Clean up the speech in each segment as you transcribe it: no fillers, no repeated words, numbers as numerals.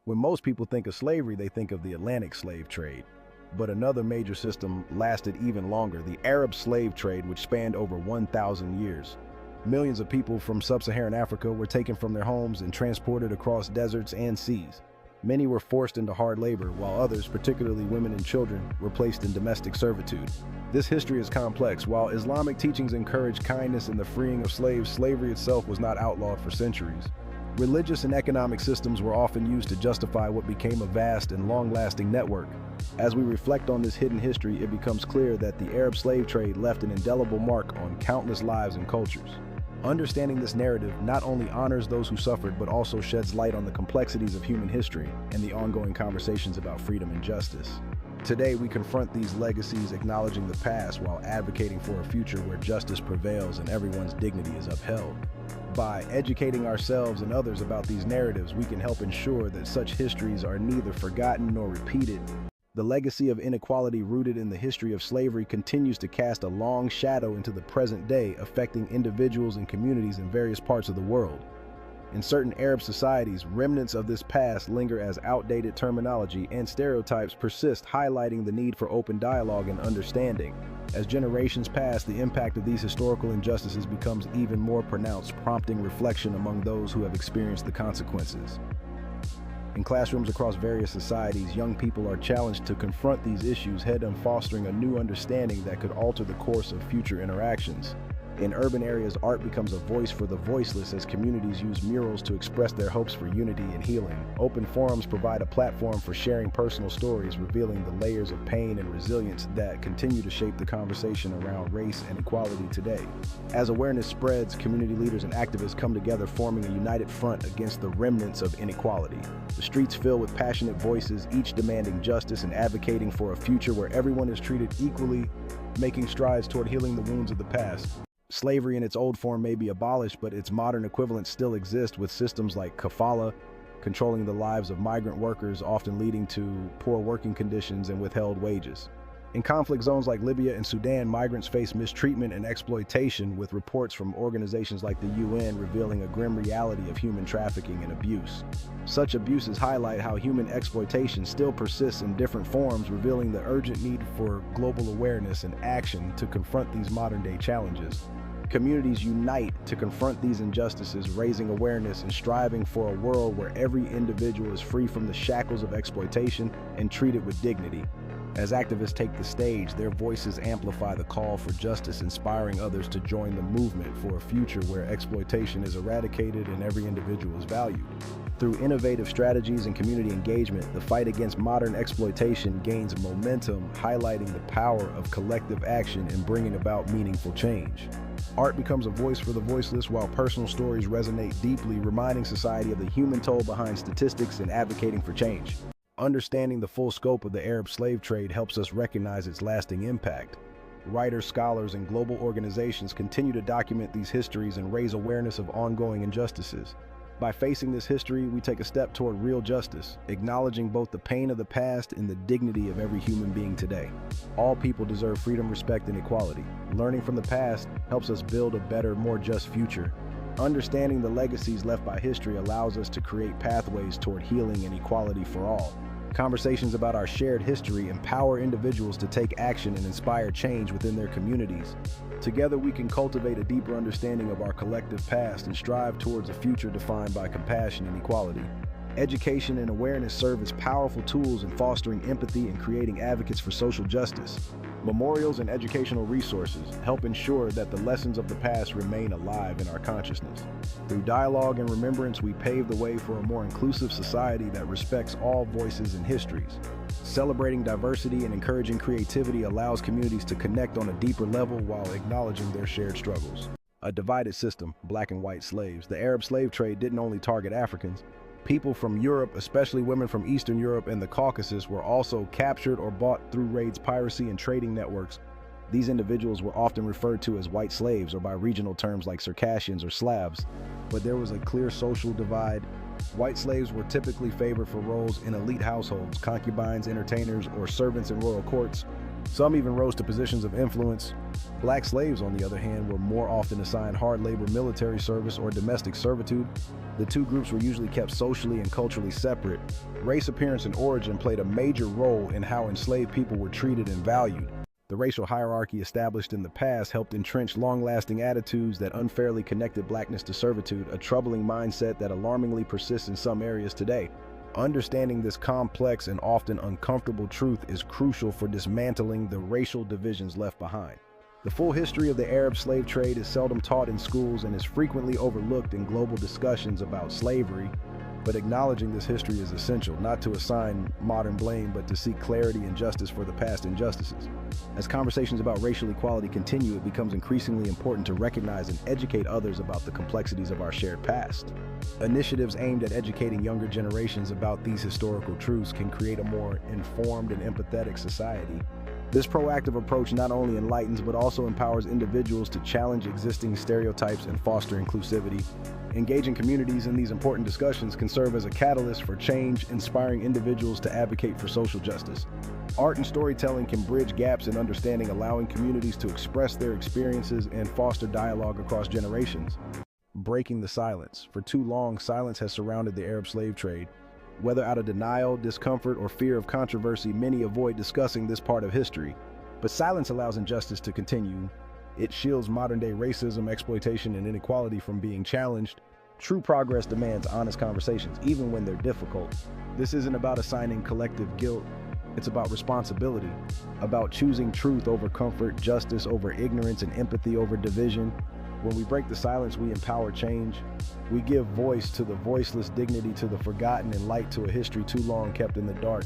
When most people think of slavery, they think of the Atlantic slave trade. But another major system lasted even longer, the Arab slave trade, which spanned over 1,000 years. Millions of people from sub-Saharan Africa were taken from their homes and transported across deserts and seas. Many were forced into hard labor, while others, particularly women and children, were placed in domestic servitude. This history is complex. While Islamic teachings encourage kindness in the freeing of slaves, slavery itself was not outlawed for centuries. Religious and economic systems were often used to justify what became a vast and long-lasting network. As we reflect on this hidden history, it becomes clear that the Arab slave trade left an indelible mark on countless lives and cultures. Understanding this narrative not only honors those who suffered, but also sheds light on the complexities of human history and the ongoing conversations about freedom and justice. Today, we confront these legacies, acknowledging the past while advocating for a future where justice prevails and everyone's dignity is upheld. By educating ourselves and others about these narratives, we can help ensure that such histories are neither forgotten nor repeated. The legacy of inequality rooted in the history of slavery continues to cast a long shadow into the present day, affecting individuals and communities in various parts of the world. In certain Arab societies, remnants of this past linger as outdated terminology and stereotypes persist, highlighting the need for open dialogue and understanding. As generations pass, the impact of these historical injustices becomes even more pronounced, prompting reflection among those who have experienced the consequences. In classrooms across various societies, young people are challenged to confront these issues head-on, fostering a new understanding that could alter the course of future interactions. In urban areas, art becomes a voice for the voiceless as communities use murals to express their hopes for unity and healing. Open forums provide a platform for sharing personal stories, revealing the layers of pain and resilience that continue to shape the conversation around race and equality today. As awareness spreads, community leaders and activists come together, forming a united front against the remnants of inequality. The streets fill with passionate voices, each demanding justice and advocating for a future where everyone is treated equally, making strides toward healing the wounds of the past. Slavery in its old form may be abolished, but its modern equivalents still exist, with systems like kafala controlling the lives of migrant workers, often leading to poor working conditions and withheld wages. In conflict zones like Libya and Sudan, migrants face mistreatment and exploitation, with reports from organizations like the UN revealing a grim reality of human trafficking and abuse. Such abuses highlight how human exploitation still persists in different forms, revealing the urgent need for global awareness and action to confront these modern-day challenges. Communities unite to confront these injustices, raising awareness and striving for a world where every individual is free from the shackles of exploitation and treated with dignity. As activists take the stage, their voices amplify the call for justice, inspiring others to join the movement for a future where exploitation is eradicated and every individual is valued. Through innovative strategies and community engagement, the fight against modern exploitation gains momentum, highlighting the power of collective action in bringing about meaningful change. Art becomes a voice for the voiceless, while personal stories resonate deeply, reminding society of the human toll behind statistics and advocating for change. Understanding the full scope of the Arab slave trade helps us recognize its lasting impact. Writers, scholars, and global organizations continue to document these histories and raise awareness of ongoing injustices. By facing this history, we take a step toward real justice, acknowledging both the pain of the past and the dignity of every human being today. All people deserve freedom, respect, and equality. Learning from the past helps us build a better, more just future. Understanding the legacies left by history allows us to create pathways toward healing and equality for all. Conversations about our shared history empower individuals to take action and inspire change within their communities. Together, we can cultivate a deeper understanding of our collective past and strive towards a future defined by compassion and equality. Education and awareness serve as powerful tools in fostering empathy and creating advocates for social justice. Memorials and educational resources help ensure that the lessons of the past remain alive in our consciousness. Through dialogue and remembrance, we pave the way for a more inclusive society that respects all voices and histories. Celebrating diversity and encouraging creativity allows communities to connect on a deeper level while acknowledging their shared struggles. A divided system, black and white slaves. The Arab slave trade didn't only target Africans. People from Europe, especially women from Eastern Europe and the Caucasus, were also captured or bought through raids, piracy, and trading networks. These individuals were often referred to as white slaves or by regional terms like Circassians or Slavs. But there was a clear social divide. White slaves were typically favored for roles in elite households, concubines, entertainers, or servants in royal courts. Some even rose to positions of influence. Black slaves, on the other hand, were more often assigned hard labor, military service, or domestic servitude. The two groups were usually kept socially and culturally separate. Race, appearance, and origin played a major role in how enslaved people were treated and valued. The racial hierarchy established in the past helped entrench long-lasting attitudes that unfairly connected blackness to servitude, a troubling mindset that alarmingly persists in some areas today. Understanding this complex and often uncomfortable truth is crucial for dismantling the racial divisions left behind. The full history of the Arab slave trade is seldom taught in schools and is frequently overlooked in global discussions about slavery, but acknowledging this history is essential, not to assign modern blame, but to seek clarity and justice for the past injustices. As conversations about racial equality continue, it becomes increasingly important to recognize and educate others about the complexities of our shared past. Initiatives aimed at educating younger generations about these historical truths can create a more informed and empathetic society. This proactive approach not only enlightens but also empowers individuals to challenge existing stereotypes and foster inclusivity. Engaging communities in these important discussions can serve as a catalyst for change, inspiring individuals to advocate for social justice. Art and storytelling can bridge gaps in understanding, allowing communities to express their experiences and foster dialogue across generations. Breaking the silence. For too long, silence has surrounded the Arab slave trade. Whether out of denial, discomfort, or fear of controversy, many avoid discussing this part of history. But silence allows injustice to continue. It shields modern-day racism, exploitation, and inequality from being challenged. True progress demands honest conversations, even when they're difficult. This isn't about assigning collective guilt. It's about responsibility, about choosing truth over comfort, justice over ignorance, and empathy over division. When we break the silence, we empower change. We give voice to the voiceless, dignity to the forgotten, and light to a history too long kept in the dark.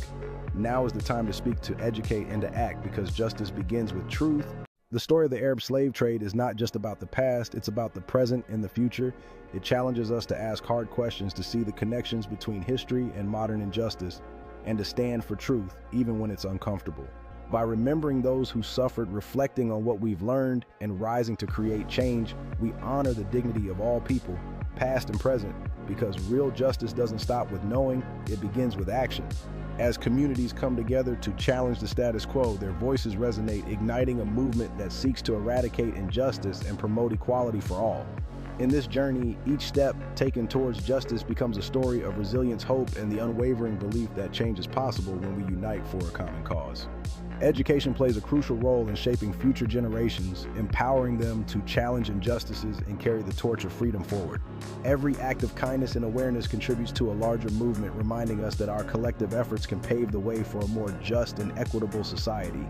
Now is the time to speak, to educate, and to act, because justice begins with truth. The story of the Arab slave trade is not just about the past, it's about the present and the future. It challenges us to ask hard questions, to see the connections between history and modern injustice, and to stand for truth, even when it's uncomfortable. By remembering those who suffered, reflecting on what we've learned, and rising to create change, we honor the dignity of all people, past and present, because real justice doesn't stop with knowing, it begins with action. As communities come together to challenge the status quo, their voices resonate, igniting a movement that seeks to eradicate injustice and promote equality for all. In this journey, each step taken towards justice becomes a story of resilience, hope, and the unwavering belief that change is possible when we unite for a common cause. Education plays a crucial role in shaping future generations, empowering them to challenge injustices and carry the torch of freedom forward. Every act of kindness and awareness contributes to a larger movement, reminding us that our collective efforts can pave the way for a more just and equitable society.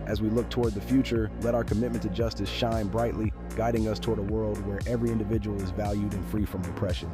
As we look toward the future, let our commitment to justice shine brightly, guiding us toward a world where every individual is valued and free from oppression.